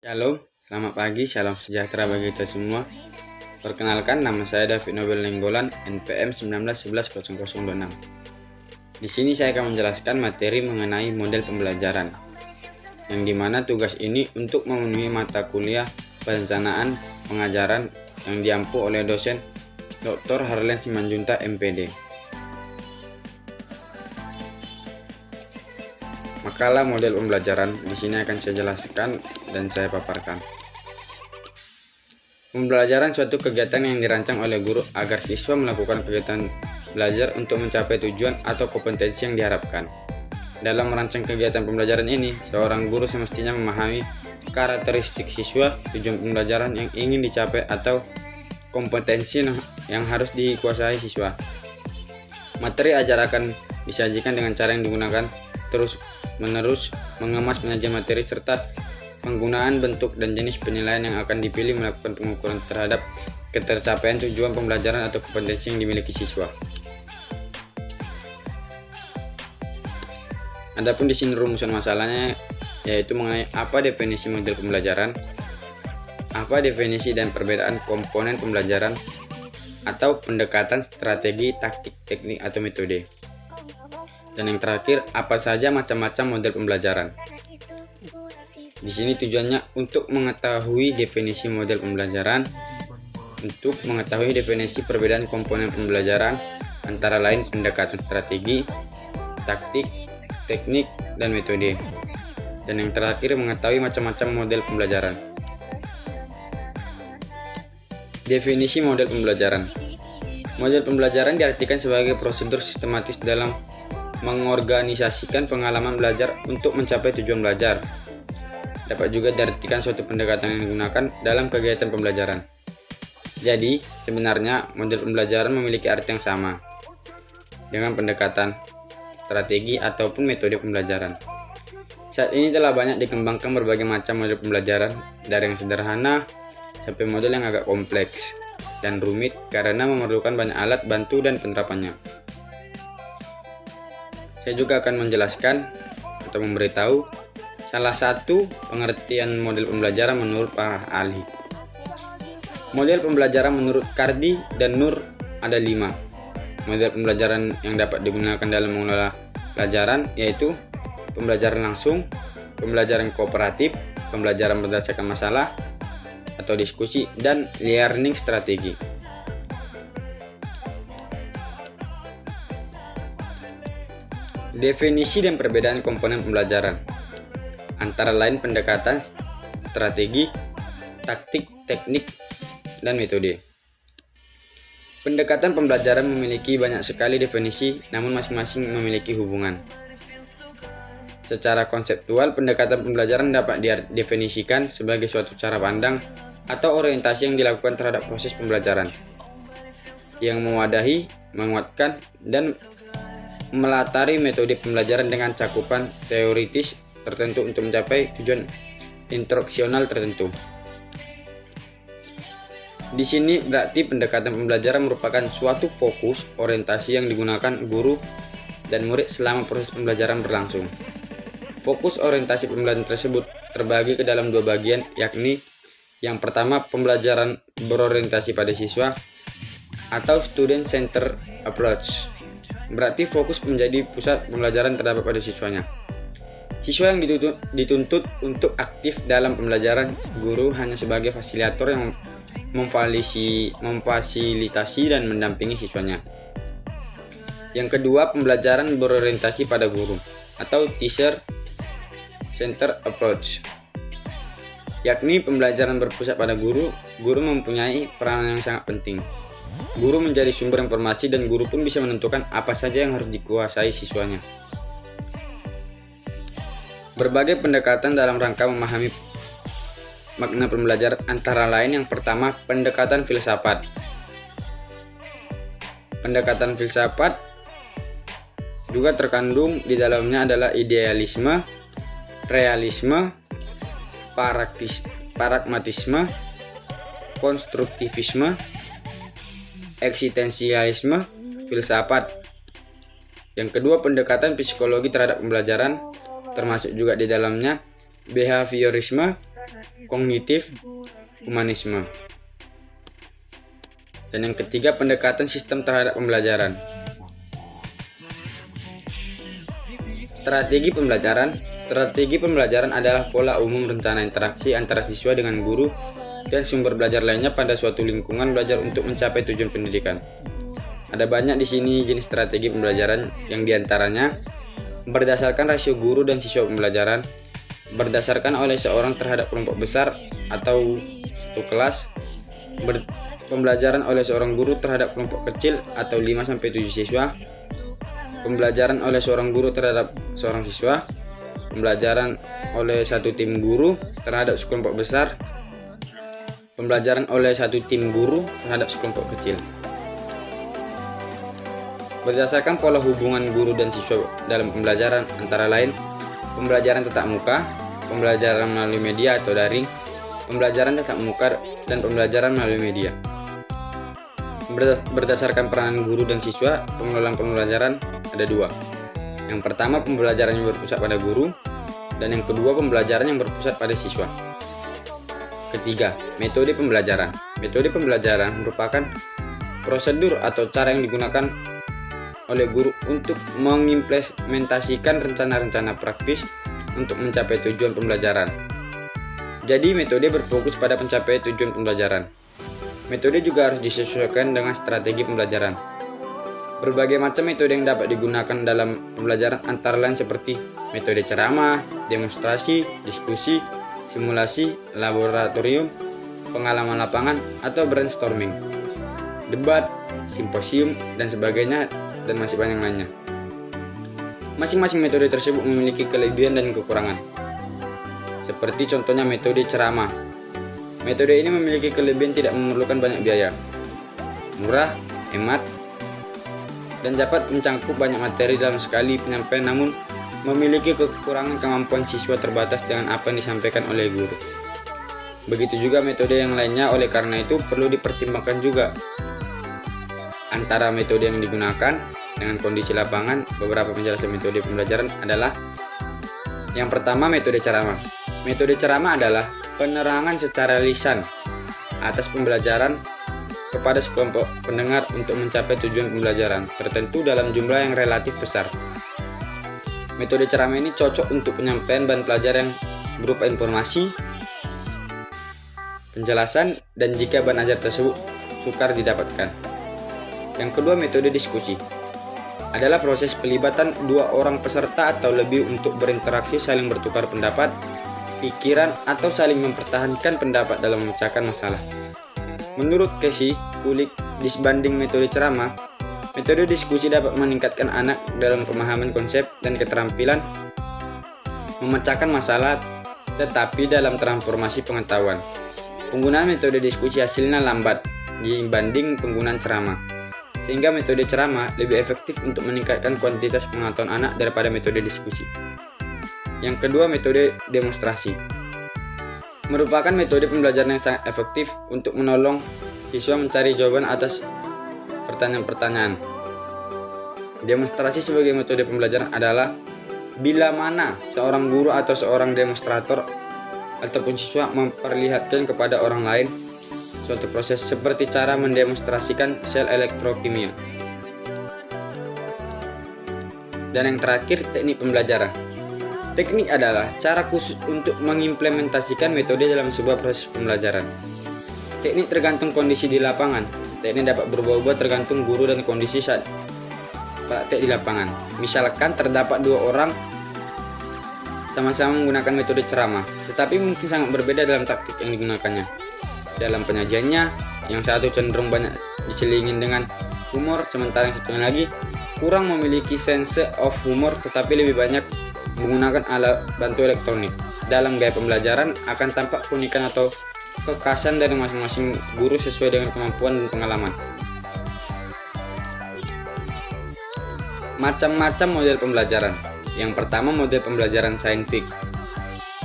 Shalom, selamat pagi, salam sejahtera bagi kita semua. Perkenalkan, nama saya David Nobel Nenggolan, NPM 19110026. Di sini saya akan menjelaskan materi mengenai model pembelajaran, yang dimana tugas ini untuk memenuhi mata kuliah perencanaan pengajaran yang diampu oleh dosen Dr. Harlen Simanjuntak, MPD. Makalah model pembelajaran di sini akan saya jelaskan dan saya paparkan. Pembelajaran suatu kegiatan yang dirancang oleh guru agar siswa melakukan kegiatan belajar untuk mencapai tujuan atau kompetensi yang diharapkan. Dalam merancang kegiatan pembelajaran ini, seorang guru semestinya memahami karakteristik siswa, tujuan pembelajaran yang ingin dicapai atau kompetensi yang harus dikuasai siswa. Materi ajar akan disajikan dengan cara yang digunakan terus-menerus mengemas penyajian materi serta penggunaan bentuk dan jenis penilaian yang akan dipilih melakukan pengukuran terhadap ketercapaian tujuan pembelajaran atau kompetensi yang dimiliki siswa. Adapun di sini rumusan masalahnya yaitu mengenai apa definisi model pembelajaran, apa definisi dan perbedaan komponen pembelajaran atau pendekatan strategi, taktik, teknik atau metode. Dan yang terakhir, apa saja macam-macam model pembelajaran. Di sini tujuannya untuk mengetahui definisi model pembelajaran, untuk mengetahui definisi perbedaan komponen pembelajaran, antara lain pendekatan strategi, taktik, teknik, dan metode. Dan yang terakhir, mengetahui macam-macam model pembelajaran. Definisi model pembelajaran. Model pembelajaran diartikan sebagai prosedur sistematis dalam mengorganisasikan pengalaman belajar untuk mencapai tujuan belajar. Dapat juga diartikan suatu pendekatan yang digunakan dalam kegiatan pembelajaran. Jadi, sebenarnya model pembelajaran memiliki arti yang sama dengan pendekatan, strategi, ataupun metode pembelajaran. Saat ini telah banyak dikembangkan berbagai macam model pembelajaran, dari yang sederhana sampai model yang agak kompleks dan rumit karena memerlukan banyak alat bantu dan penerapannya. Saya juga akan menjelaskan atau memberitahu salah satu pengertian model pembelajaran menurut para ahli. Model pembelajaran menurut Cardy dan Nur ada 5. Model pembelajaran yang dapat digunakan dalam mengelola pelajaran yaitu pembelajaran langsung, pembelajaran kooperatif, pembelajaran berdasarkan masalah atau diskusi, dan learning strategi. Definisi dan perbedaan komponen pembelajaran, antara lain pendekatan, strategi, taktik, teknik, dan metode. Pendekatan pembelajaran memiliki banyak sekali definisi, namun masing-masing memiliki hubungan. Secara konseptual, pendekatan pembelajaran dapat didefinisikan sebagai suatu cara pandang atau orientasi yang dilakukan terhadap proses pembelajaran, yang mewadahi, menguatkan, dan melatari metode pembelajaran dengan cakupan teoritis tertentu untuk mencapai tujuan instruksional tertentu. Di sini berarti pendekatan pembelajaran merupakan suatu fokus orientasi yang digunakan guru dan murid selama proses pembelajaran berlangsung. Fokus orientasi pembelajaran tersebut terbagi ke dalam 2 bagian, yakni yang pertama pembelajaran berorientasi pada siswa atau student center approach. Berarti fokus menjadi pusat pembelajaran terdapat pada siswanya. Siswa yang dituntut untuk aktif dalam pembelajaran, guru hanya sebagai fasilitator yang memfasilitasi dan mendampingi siswanya. Yang kedua, pembelajaran berorientasi pada guru atau teacher center approach, yakni pembelajaran berpusat pada guru. Guru mempunyai peranan yang sangat penting. Guru menjadi sumber informasi dan guru pun bisa menentukan apa saja yang harus dikuasai siswanya. Berbagai pendekatan dalam rangka memahami makna pembelajaran, antara lain yang pertama pendekatan filsafat. Pendekatan filsafat juga terkandung di dalamnya adalah idealisme, realisme, pragmatisme, konstruktivisme, eksistensialisme, filsafat. Yang kedua, pendekatan psikologi terhadap pembelajaran, termasuk juga di dalamnya behaviorisme, kognitif, humanisme. Dan yang ketiga, pendekatan sistem terhadap pembelajaran. Strategi pembelajaran. Strategi pembelajaran adalah pola umum rencana interaksi antara siswa dengan guru dan sumber belajar lainnya pada suatu lingkungan belajar untuk mencapai tujuan pendidikan. Ada banyak di sini jenis strategi pembelajaran, yang diantaranya berdasarkan rasio guru dan siswa pembelajaran, berdasarkan oleh seorang terhadap kelompok besar atau satu kelas, pembelajaran oleh seorang guru terhadap kelompok kecil atau 5-7 siswa, pembelajaran oleh seorang guru terhadap seorang siswa, pembelajaran oleh satu tim guru terhadap sekelompok besar, pembelajaran oleh satu tim guru terhadap sekelompok kecil. Berdasarkan pola hubungan guru dan siswa dalam pembelajaran, antara lain pembelajaran tatap muka, pembelajaran melalui media atau daring, pembelajaran tatap muka, dan pembelajaran melalui media. Berdasarkan peranan guru dan siswa, pengelolaan pembelajaran ada dua. Yang pertama, pembelajaran yang berpusat pada guru, dan yang kedua, pembelajaran yang berpusat pada siswa. Ketiga, metode pembelajaran. Metode pembelajaran merupakan prosedur atau cara yang digunakan oleh guru untuk mengimplementasikan rencana-rencana praktis untuk mencapai tujuan pembelajaran. Jadi, metode berfokus pada pencapaian tujuan pembelajaran. Metode juga harus disesuaikan dengan strategi pembelajaran. Berbagai macam metode yang dapat digunakan dalam pembelajaran antara lain seperti metode ceramah, demonstrasi, diskusi, simulasi, laboratorium, pengalaman lapangan, atau brainstorming, debat, simposium, dan sebagainya, dan masih banyak lainnya. Masing-masing metode tersebut memiliki kelebihan dan kekurangan. Seperti contohnya metode ceramah. Metode ini memiliki kelebihan tidak memerlukan banyak biaya, murah, hemat, dan dapat mencangkup banyak materi dalam sekali penyampaian, namun memiliki kekurangan kemampuan siswa terbatas dengan apa yang disampaikan oleh guru. Begitu juga metode yang lainnya, oleh karena itu perlu dipertimbangkan juga antara metode yang digunakan dengan kondisi lapangan. Beberapa penjelasan metode pembelajaran adalah: yang pertama, metode ceramah. Metode ceramah adalah penerangan secara lisan atas pembelajaran kepada sekelompok pendengar untuk mencapai tujuan pembelajaran tertentu dalam jumlah yang relatif besar. Metode ceramah ini cocok untuk penyampaian bahan pelajaran yang berupa informasi, penjelasan, dan jika bahan ajar tersebut sukar didapatkan. Yang kedua, metode diskusi adalah proses pelibatan dua orang peserta atau lebih untuk berinteraksi, saling bertukar pendapat, pikiran, atau saling mempertahankan pendapat dalam memecahkan masalah. Menurut Casey Kulik, disbanding metode ceramah, metode diskusi dapat meningkatkan anak dalam pemahaman konsep dan keterampilan memecahkan masalah, tetapi dalam transformasi pengetahuan. Penggunaan metode diskusi hasilnya lambat dibanding penggunaan ceramah, sehingga metode ceramah lebih efektif untuk meningkatkan kuantitas pengetahuan anak daripada metode diskusi. Yang kedua, metode demonstrasi merupakan metode pembelajaran yang sangat efektif untuk menolong siswa mencari jawaban atas pertanyaan-pertanyaan. Demonstrasi sebagai metode pembelajaran adalah bila mana seorang guru atau seorang demonstrator ataupun siswa memperlihatkan kepada orang lain suatu proses seperti cara mendemonstrasikan sel elektrokimia. Dan yang terakhir, teknik pembelajaran. Teknik adalah cara khusus untuk mengimplementasikan metode dalam sebuah proses pembelajaran. Teknik tergantung kondisi di lapangan. Teknik dapat berubah-ubah tergantung guru dan kondisi saat praktek di lapangan. Misalkan terdapat dua orang sama-sama menggunakan metode ceramah, tetapi mungkin sangat berbeda dalam taktik yang digunakannya. Dalam penyajiannya, yang satu cenderung banyak diselingin dengan humor, sementara yang satunya lagi kurang memiliki sense of humor tetapi lebih banyak menggunakan alat bantu elektronik. Dalam gaya pembelajaran akan tampak keunikan atau kekhasan dari masing-masing guru sesuai dengan kemampuan dan pengalaman. Macam-macam model pembelajaran. Yang pertama, model pembelajaran saintifik.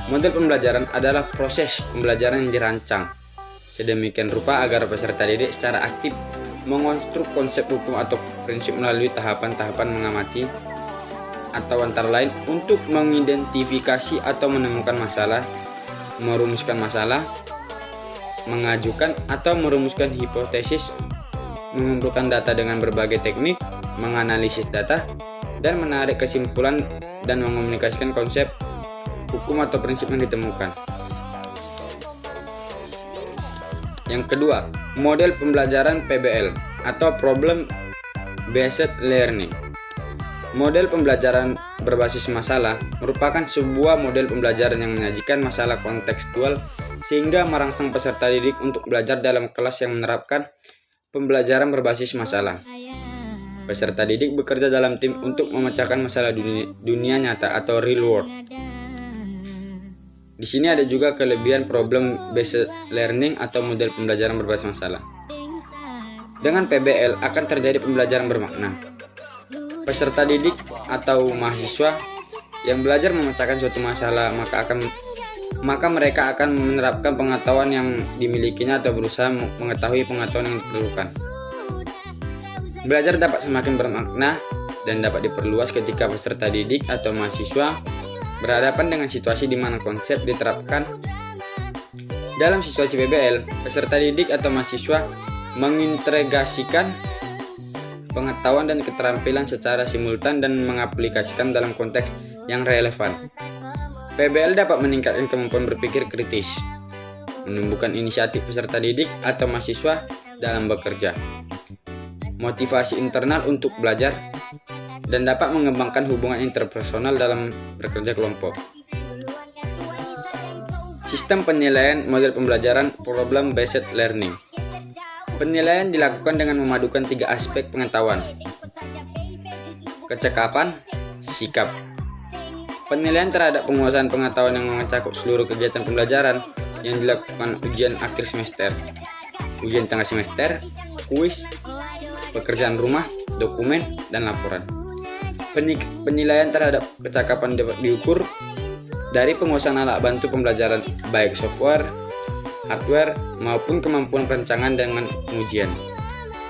Model pembelajaran adalah proses pembelajaran yang dirancang sedemikian rupa agar peserta didik secara aktif mengonstruk konsep hukum atau prinsip melalui tahapan-tahapan mengamati atau antara lain untuk mengidentifikasi atau menemukan masalah merumuskan masalah, mengajukan atau merumuskan hipotesis, mengumpulkan data dengan berbagai teknik, menganalisis data, dan menarik kesimpulan dan mengomunikasikan konsep, hukum atau prinsip yang ditemukan. Yang kedua, model pembelajaran PBL atau Problem Based Learning. Model pembelajaran berbasis masalah merupakan sebuah model pembelajaran yang menyajikan masalah kontekstual sehingga merangsang peserta didik untuk belajar dalam kelas yang menerapkan pembelajaran berbasis masalah. Peserta didik bekerja dalam tim untuk memecahkan masalah dunia nyata atau real world. Di sini ada juga kelebihan problem based learning atau model pembelajaran berbasis masalah. Dengan PBL akan terjadi pembelajaran bermakna. Peserta didik atau mahasiswa yang belajar memecahkan suatu masalah maka mereka akan menerapkan pengetahuan yang dimilikinya atau berusaha mengetahui pengetahuan yang diperlukan. Belajar dapat semakin bermakna dan dapat diperluas ketika peserta didik atau mahasiswa berhadapan dengan situasi di mana konsep diterapkan. Dalam situasi PBL, peserta didik atau mahasiswa mengintegrasikan pengetahuan dan keterampilan secara simultan dan mengaplikasikan dalam konteks yang relevan. PBL dapat meningkatkan kemampuan berpikir kritis, menumbuhkan inisiatif peserta didik atau mahasiswa dalam bekerja, motivasi internal untuk belajar, dan dapat mengembangkan hubungan interpersonal dalam bekerja kelompok. Sistem penilaian model pembelajaran Problem Based Learning. Penilaian dilakukan dengan memadukan 3 aspek pengetahuan: kecakapan, sikap. Penilaian terhadap penguasaan pengetahuan yang mencakup seluruh kegiatan pembelajaran yang dilakukan ujian akhir semester, ujian tengah semester, kuis, pekerjaan rumah, dokumen, dan laporan. Penilaian terhadap kecakapan dapat diukur dari penguasaan alat bantu pembelajaran baik software, hardware, maupun kemampuan perancangan dengan pengujian.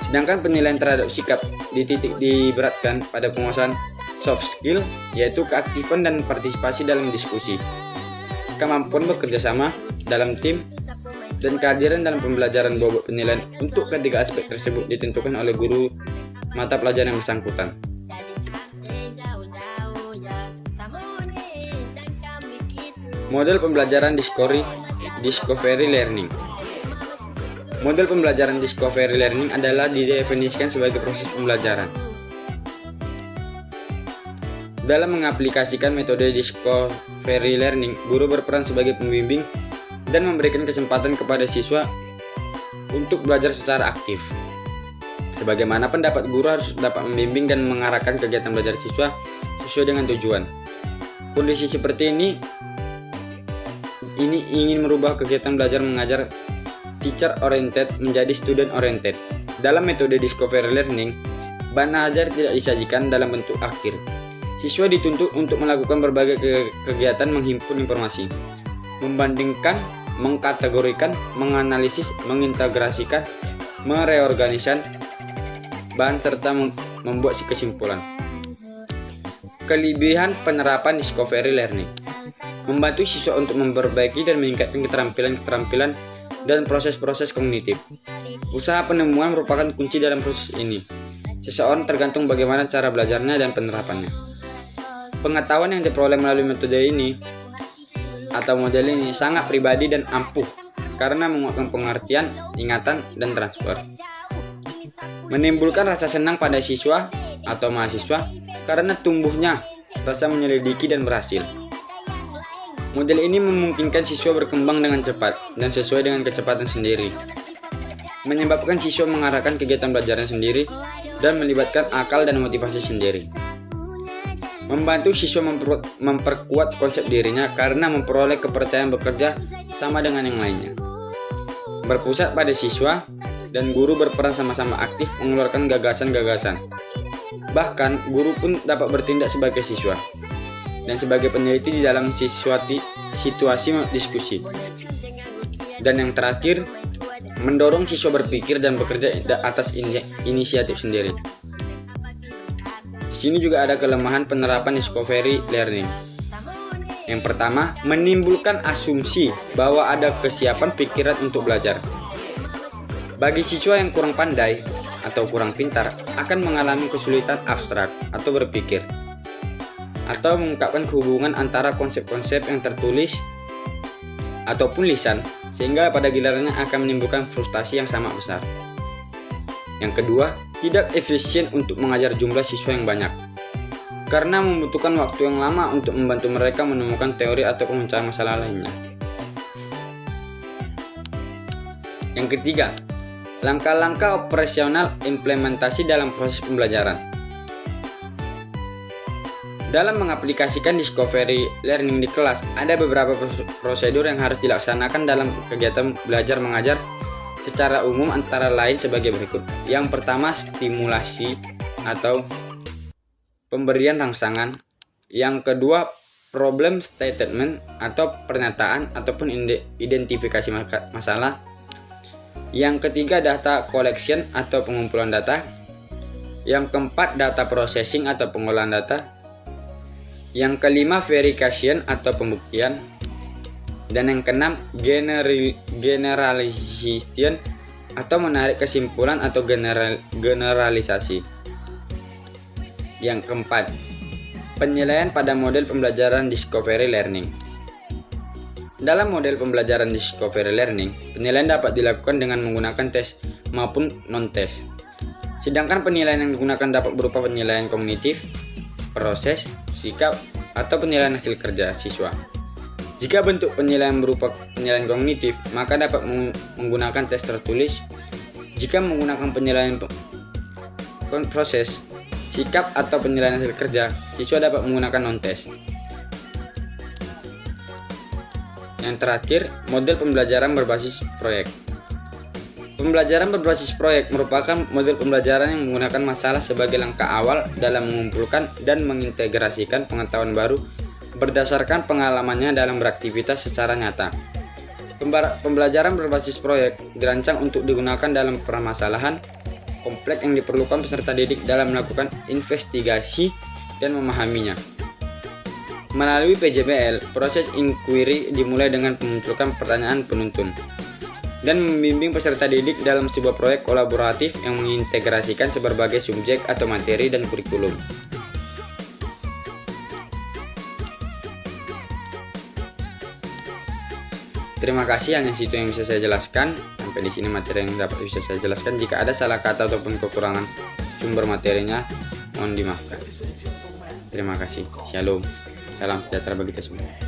Sedangkan penilaian terhadap sikap diberatkan pada penguasaan soft skill, yaitu keaktifan dan partisipasi dalam diskusi, kemampuan bekerja sama dalam tim, dan kehadiran dalam pembelajaran. Bobot penilaian untuk ketiga aspek tersebut ditentukan oleh guru mata pelajaran yang bersangkutan. Model pembelajaran Discovery Learning. Model pembelajaran Discovery Learning adalah didefinisikan sebagai proses pembelajaran. Dalam mengaplikasikan metode Discovery Learning, guru berperan sebagai pembimbing dan memberikan kesempatan kepada siswa untuk belajar secara aktif. Sebagaimana pendapat guru harus dapat membimbing dan mengarahkan kegiatan belajar siswa sesuai dengan tujuan. Kondisi seperti ini ingin merubah kegiatan belajar mengajar teacher oriented menjadi student oriented. Dalam metode Discovery Learning, bahan ajar tidak disajikan dalam bentuk akhir. Siswa dituntut untuk melakukan berbagai kegiatan menghimpun informasi, membandingkan, mengkategorikan, menganalisis, mengintegrasikan, mereorganisasi bahan serta membuat kesimpulan. Kelebihan penerapan Discovery Learning: membantu siswa untuk memperbaiki dan meningkatkan keterampilan dan proses-proses kognitif. Usaha penemuan merupakan kunci dalam proses ini. Seseorang tergantung bagaimana cara belajarnya dan penerapannya. Pengetahuan yang diperoleh melalui metode ini atau model ini sangat pribadi dan ampuh karena menguatkan pengertian, ingatan, dan transfer. Menimbulkan rasa senang pada siswa atau mahasiswa karena tumbuhnya rasa menyelidiki dan berhasil. Model ini memungkinkan siswa berkembang dengan cepat dan sesuai dengan kecepatan sendiri, menyebabkan siswa mengarahkan kegiatan belajarnya sendiri dan melibatkan akal dan motivasi sendiri. Membantu siswa memperkuat konsep dirinya karena memperoleh kepercayaan bekerja sama dengan yang lainnya. Berpusat pada siswa dan guru berperan sama-sama aktif mengeluarkan gagasan-gagasan. Bahkan, guru pun dapat bertindak sebagai siswa dan sebagai peneliti di dalam situasi diskusi. Dan yang terakhir, mendorong siswa berpikir dan bekerja atas inisiatif sendiri. Di sini juga ada kelemahan penerapan Discovery Learning. Yang pertama, menimbulkan asumsi bahwa ada kesiapan pikiran untuk belajar. Bagi siswa yang kurang pandai atau kurang pintar akan mengalami kesulitan abstrak atau berpikir, atau mengungkapkan hubungan antara konsep-konsep yang tertulis ataupun lisan, sehingga pada gilirannya akan menimbulkan frustasi yang sama besar. Yang kedua, tidak efisien untuk mengajar jumlah siswa yang banyak, karena membutuhkan waktu yang lama untuk membantu mereka menemukan teori atau pemecahan masalah lainnya. Yang ketiga, langkah-langkah operasional implementasi dalam proses pembelajaran. Dalam mengaplikasikan discovery learning di kelas, ada beberapa prosedur yang harus dilaksanakan dalam kegiatan belajar mengajar secara umum, antara lain sebagai berikut. Yang pertama, stimulasi atau pemberian rangsangan. Yang kedua, problem statement atau pernyataan ataupun identifikasi masalah. Yang ketiga, data collection atau pengumpulan data. Yang keempat, data processing atau pengolahan data. Yang kelima, verification atau pembuktian. Dan yang keenam, generalization atau menarik kesimpulan atau generalisasi. Yang keempat, penilaian pada model pembelajaran discovery learning. Dalam model pembelajaran discovery learning, penilaian dapat dilakukan dengan menggunakan tes maupun non-tes. Sedangkan penilaian yang digunakan dapat berupa penilaian kognitif, proses, sikap, atau penilaian hasil kerja siswa. Jika bentuk penilaian berupa penilaian kognitif, maka dapat menggunakan tes tertulis. Jika menggunakan penilaian proses, sikap, atau penilaian hasil kerja, siswa dapat menggunakan non-tes. Yang terakhir, model pembelajaran berbasis proyek. Pembelajaran berbasis proyek merupakan model pembelajaran yang menggunakan masalah sebagai langkah awal dalam mengumpulkan dan mengintegrasikan pengetahuan baru berdasarkan pengalamannya dalam beraktivitas secara nyata. Pembelajaran berbasis proyek dirancang untuk digunakan dalam permasalahan kompleks yang diperlukan peserta didik dalam melakukan investigasi dan memahaminya. Melalui PJBL, proses inquiry dimulai dengan memunculkan pertanyaan penuntun dan membimbing peserta didik dalam sebuah proyek kolaboratif yang mengintegrasikan berbagai subjek atau materi dan kurikulum. Terima kasih, hanya situ yang bisa saya jelaskan. Sampai di sini materi yang dapat bisa saya jelaskan. Jika ada salah kata ataupun kekurangan sumber materinya, mohon dimaafkan. Terima kasih. Shalom. Salam sejahtera bagi kita semua.